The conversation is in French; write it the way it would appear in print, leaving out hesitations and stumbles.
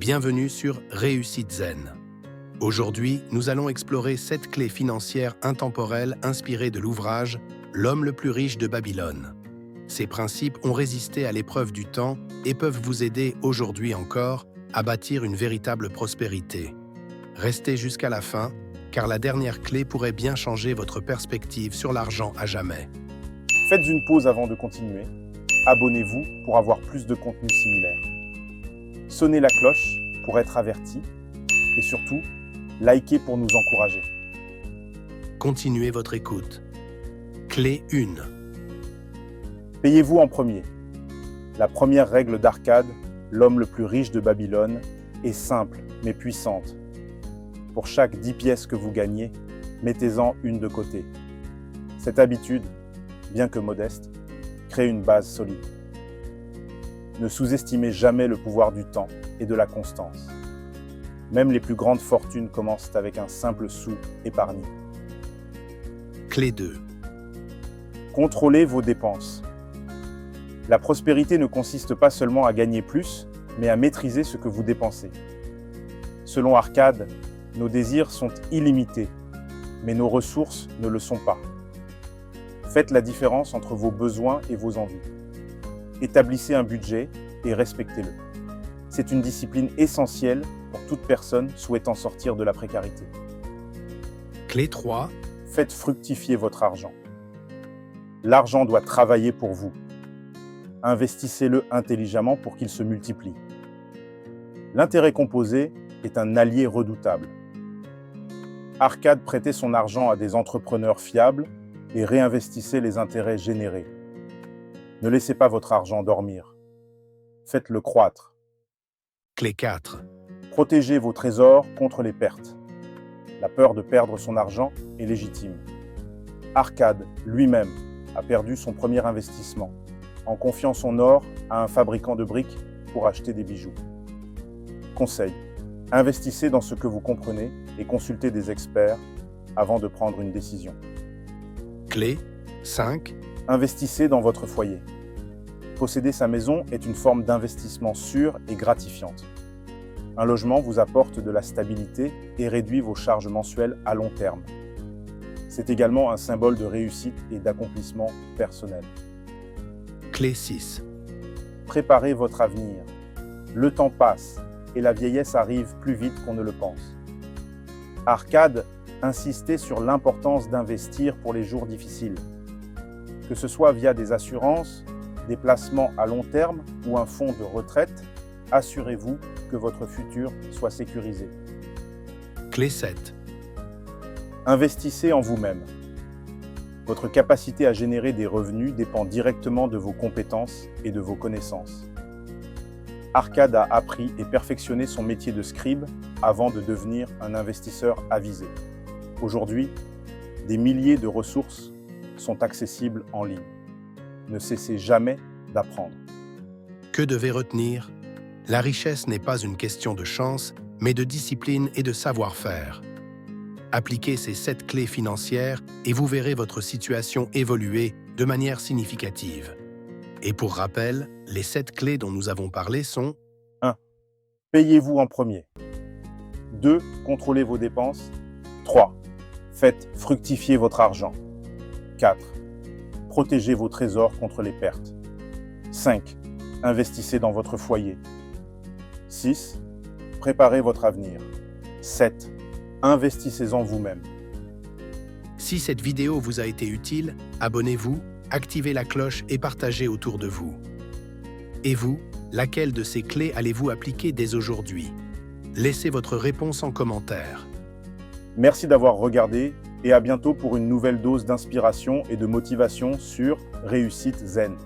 Bienvenue sur Réussite Zen. Aujourd'hui, nous allons explorer 7 clés financières intemporelles inspirées de l'ouvrage « L'homme le plus riche de Babylone ». Ces principes ont résisté à l'épreuve du temps et peuvent vous aider aujourd'hui encore à bâtir une véritable prospérité. Restez jusqu'à la fin, car la dernière clé pourrait bien changer votre perspective sur l'argent à jamais. Faites une pause avant de continuer. Abonnez-vous pour avoir plus de contenu similaire. Sonnez la cloche pour être averti. Et surtout, likez pour nous encourager. Continuez votre écoute. Clé 1. Payez-vous en premier. La première règle d'Arcade, l'homme le plus riche de Babylone, est simple mais puissante. Pour chaque 10 pièces que vous gagnez, mettez-en une de côté. Cette habitude, bien que modeste, crée une base solide. Ne sous-estimez jamais le pouvoir du temps et de la constance. Même les plus grandes fortunes commencent avec un simple sou épargné. Clé 2. Contrôlez vos dépenses. La prospérité ne consiste pas seulement à gagner plus, mais à maîtriser ce que vous dépensez. Selon Arcade, nos désirs sont illimités, mais nos ressources ne le sont pas. Faites la différence entre vos besoins et vos envies. Établissez un budget et respectez-le. C'est une discipline essentielle pour toute personne souhaitant sortir de la précarité. Clé 3. Faites fructifier votre argent. L'argent doit travailler pour vous. Investissez-le intelligemment pour qu'il se multiplie. L'intérêt composé est un allié redoutable. Arcade prêtait son argent à des entrepreneurs fiables et réinvestissait les intérêts générés. Ne laissez pas votre argent dormir. Faites-le croître. Clé 4. Protégez vos trésors contre les pertes. La peur de perdre son argent est légitime. Arcade, lui-même, a perdu son premier investissement en confiant son or à un fabricant de briques pour acheter des bijoux. Conseil, investissez dans ce que vous comprenez et consultez des experts avant de prendre une décision. Clé 5. Investissez dans votre foyer. Posséder sa maison est une forme d'investissement sûre et gratifiante. Un logement vous apporte de la stabilité et réduit vos charges mensuelles à long terme. C'est également un symbole de réussite et d'accomplissement personnel. Clé 6. Préparez votre avenir. Le temps passe et la vieillesse arrive plus vite qu'on ne le pense. Arcade insistait sur l'importance d'investir pour les jours difficiles. Que ce soit via des assurances, des placements à long terme ou un fonds de retraite, assurez-vous que votre futur soit sécurisé. Clé 7. Investissez en vous-même. Votre capacité à générer des revenus dépend directement de vos compétences et de vos connaissances. Arcade a appris et perfectionné son métier de scribe avant de devenir un investisseur avisé. Aujourd'hui, des milliers de ressources sont accessibles en ligne. Ne cessez jamais d'apprendre. Que devez retenir? La richesse n'est pas une question de chance, mais de discipline et de savoir-faire. Appliquez ces 7 clés financières et vous verrez votre situation évoluer de manière significative. Et pour rappel, les 7 clés dont nous avons parlé sont 1. Payez-vous en premier. 2. Contrôlez vos dépenses. 3. Faites fructifier votre argent. 4. Protégez vos trésors contre les pertes. 5. Investissez dans votre foyer. 6. Préparez votre avenir. 7. Investissez en vous-même. Si cette vidéo vous a été utile, abonnez-vous, activez la cloche et partagez autour de vous. Et vous, laquelle de ces clés allez-vous appliquer dès aujourd'hui? Laissez votre réponse en commentaire. Merci d'avoir regardé et à bientôt pour une nouvelle dose d'inspiration et de motivation sur Réussite Zen.